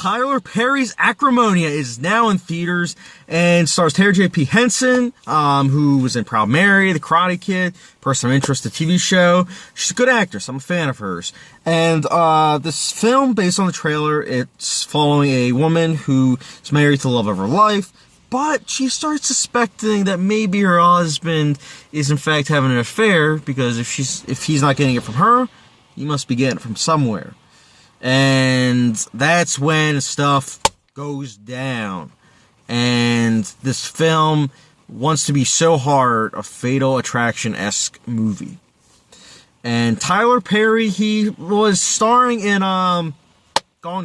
Tyler Perry's Acrimony is now in theaters and stars Sarah J.P. Henson, who was in Proud Mary, The Karate Kid, person of interest, the TV show. She's a good actress. I'm a fan of hers. And this film, based on the trailer, it's following a woman who is married to the love of her life, but she starts suspecting that maybe her husband is in fact having an affair, because if he's not getting it from her, he must be getting it from somewhere. And that's when stuff goes down. And this film wants to be so hard a Fatal Attraction-esque movie. And Tyler Perry, he was starring in Gone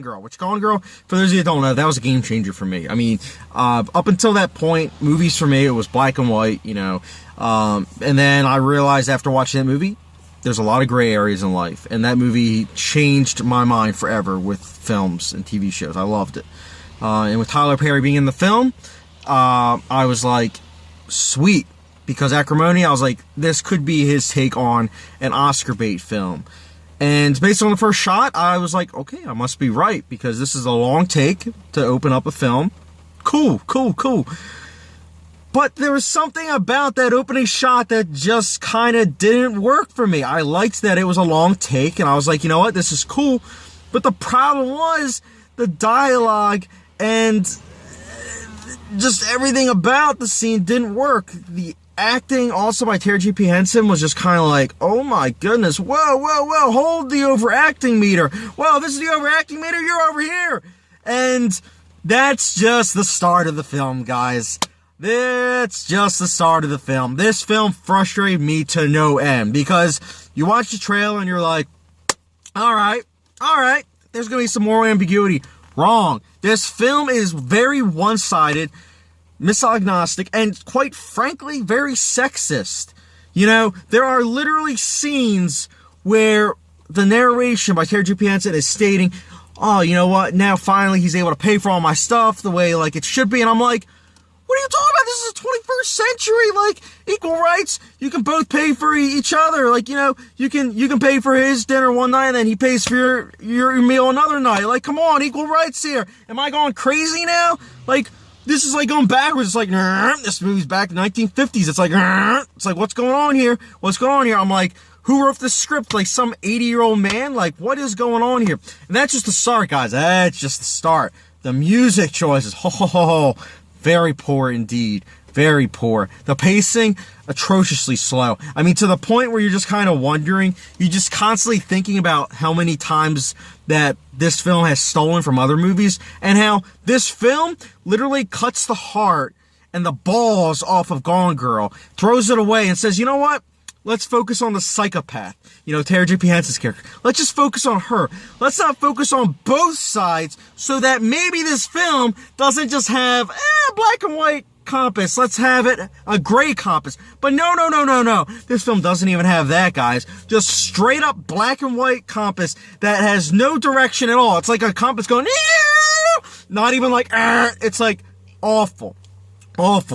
Girl. Which Gone Girl, for those of you that don't know, that was a game changer for me. I mean, up until that point, movies for me, it was black and white, you know. And then I realized after watching that movie, there's a lot of gray areas in life, and that movie changed my mind forever with films and TV shows. I loved it. And with Tyler Perry being in the film, I was like, sweet. Because Acrimony, I was like, this could be his take on an Oscar bait film. And based on the first shot, I was like, okay, I must be right, because this is a long take to open up a film. Cool. But there was something about that opening shot that just kind of didn't work for me. I liked that it was a long take, and I was like, you know what, this is cool. But the problem was the dialogue and just everything about the scene didn't work. The acting also by Sarah J.P. Henson was just kind of like, oh my goodness, whoa, hold the overacting meter. Whoa, this is the overacting meter, you're over here. And that's just the start of the film, guys. That's just the start of the film. This film frustrated me to no end, because you watch the trailer and you're like, all right, there's going to be some more ambiguity. Wrong. This film is very one-sided, misogynistic, and quite frankly, very sexist. You know, there are literally scenes where the narration by Sarah J.P. Henson is stating, oh, you know what, now finally he's able to pay for all my stuff the way, like, it should be, and I'm like, what are you talking about? This is the 21st century, like, equal rights. You can both pay for each other. Like, you know, you can pay for his dinner one night, and then he pays for your meal another night. Like, come on, equal rights here. Am I going crazy now? Like, this is like going backwards. It's like, this movie's back in the 1950s. It's like, what's going on here? I'm like, who wrote the script? Like, some 80-year-old man? Like, what is going on here? And that's just the start, guys. That's just the start. The music choices, very poor indeed. Very poor. The pacing, atrociously slow. I mean, to the point where you're just kind of wondering, you're just constantly thinking about how many times that this film has stolen from other movies, and how this film literally cuts the heart and the balls off of Gone Girl, throws it away, and says, you know what? Let's focus on the psychopath. You know, Sarah J.P. Henson's character. Let's just focus on her. Let's not focus on both sides, so that maybe this film doesn't just have black and white compass. Let's have it a gray compass. But no. This film doesn't even have that, guys. Just straight up black and white compass that has no direction at all. It's like a compass going, not even like, it's like awful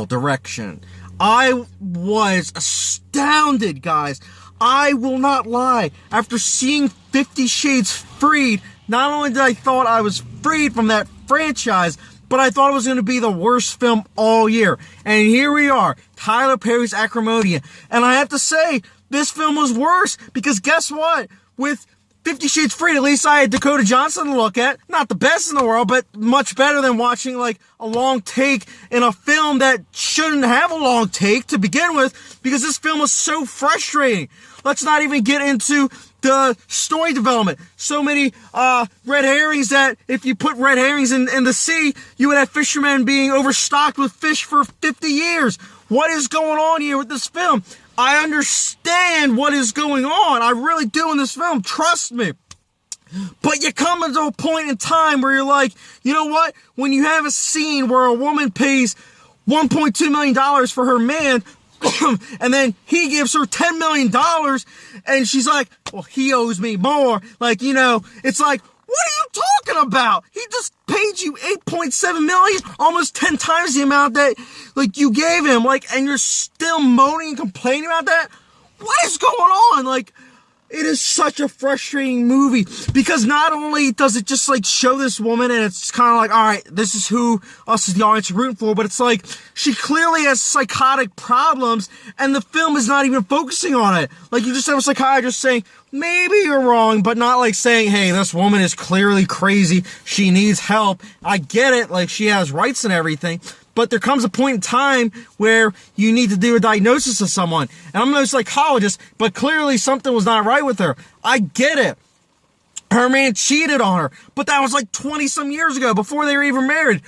direction. I was astounded, guys. I will not lie. After seeing 50 Shades Freed, not only did I thought I was freed from that franchise, but I thought it was going to be the worst film all year. And here we are, Tyler Perry's Acrimony. And I have to say, this film was worse, because guess what? With 50 Shades Freed, at least I had Dakota Johnson to look at. Not the best in the world, but much better than watching, like, a long take in a film that shouldn't have a long take to begin with, because this film was so frustrating. Let's not even get into the story development. So many red herrings that if you put red herrings in the sea, you would have fishermen being overstocked with fish for 50 years. What is going on here with this film? I understand what is going on. I really do in this film. Trust me. But you come to a point in time where you're like, you know what? When you have a scene where a woman pays $1.2 million for her man, and then he gives her $10 million, and she's like, well, he owes me more. Like, you know, it's like, what are you talking about? He just paid you $8.7 million, almost 10 times the amount that, like, you gave him, like, and you're still moaning and complaining about that? What is going on? Like, It is such a frustrating movie because not only does it just like show this woman and it's kind of like, all right, this is who us as the audience are rooting for, but it's like she clearly has psychotic problems and the film is not even focusing on it. Like you just have a psychiatrist saying, maybe you're wrong, but not like saying, hey, this woman is clearly crazy. She needs help. I get it. Like she has rights and everything. But there comes a point in time where you need to do a diagnosis of someone. And I'm no psychologist, but clearly something was not right with her. I get it. Her man cheated on her. But that was like 20 some years ago, before they were even married.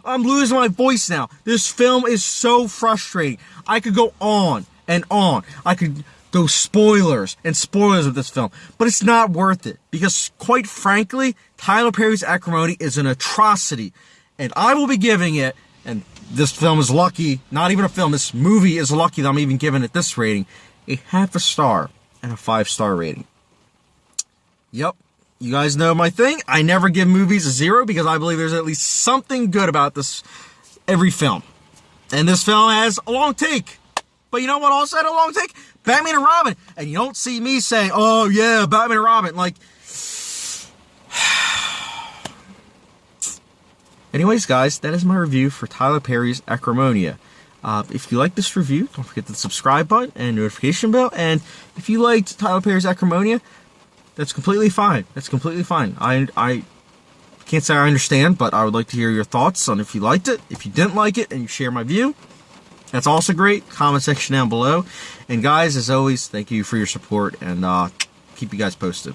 I'm losing my voice now. This film is so frustrating. I could go on and on. I could go spoilers and spoilers of this film. But it's not worth it. Because quite frankly, Tyler Perry's Acrimony is an atrocity. And I will be giving it, and this film is lucky, not even a film, this movie is lucky that I'm even giving it this rating, a 0.5 star and a 5-star rating. Yep, you guys know my thing. I never give movies a 0 because I believe there's at least something good about this every film. And this film has a long take. But you know what also had a long take? Batman and Robin. And you don't see me saying, oh yeah, Batman and Robin. Like, anyways, guys, that is my review for Tyler Perry's Acrimony. If you like this review, don't forget the subscribe button and notification bell. And if you liked Tyler Perry's Acrimony, that's completely fine. That's completely fine. I can't say I understand, but I would like to hear your thoughts on if you liked it. If you didn't like it and you share my view, that's also great. Comment section down below. And guys, as always, thank you for your support and keep you guys posted.